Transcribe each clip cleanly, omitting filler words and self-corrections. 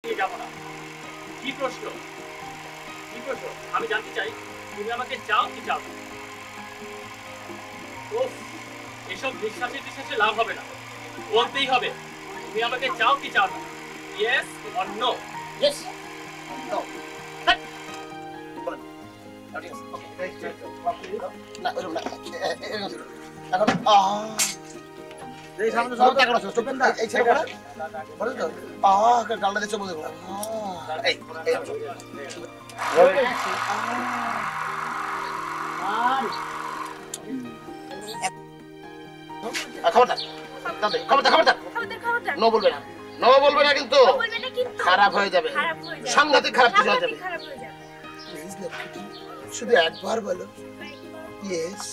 যাব না। কি প্রশ্ন? কি প্রশ্ন? আমি জানতে চাই তুমি আমাকে চাও কি চাও না? ওফ, এসব নিঃশ্বাসে লাভ হবে না, বলতেই হবে তুমি আমাকে চাও কি চাও না। Yes or no? Yes no না ওরকম না এখন এই সামনে সব টাকা আছে চোখেন না এই ছেড়ে পড়া বলেন তো গালটা দিচ্ছে বলে এই খবরদার খবরদার নো বলবে না, নো বলবে না কিন্তু খারাপ হয়ে যাবে, সাংঘাতিক খারাপ কিছু হয়ে যাবে। প্লিজ লক্ষ্মী শুধু একবার বলো ইয়েস,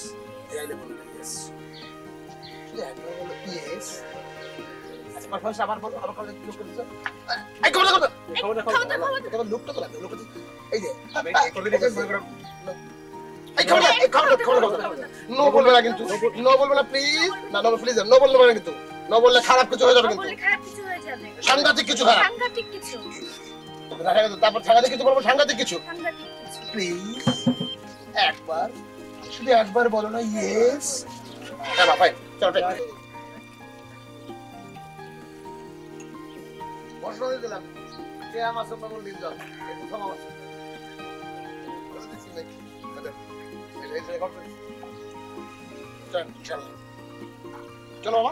শুধু একবার বলো ইয়েস। আচ্ছা পারফরম্যান্স আবার বলো, আবার করে লুক করে দাও। এই খবরদার খবরদার লুকটা তো লাগবে, লুকটা এই যে নো বলবে না কিন্তু, নো বলবে না প্লিজ, না নো প্লিজ নো বলবে না কিন্তু, নো বললে খারাপ কিছু হয়ে যাবে কিন্তু, সাংঘাতিক কিছু খারাপ, তারপর সাংঘাতিক কিছু বলবো, সাংঘাতিক কিছু প্লিজ একবার, শুধু একবার বলো না ইয়েস। হ্যাঁ বাবা চলো প্রশ্ন দিয়ে দিলাম কে আমার সব বল দিন যাও এই প্রথম আমার চলো বাবা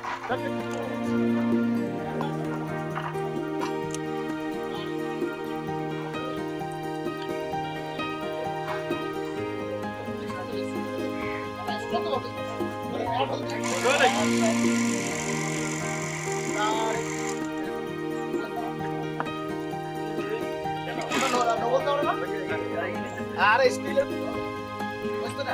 আরে স্টিলের বুঝতো না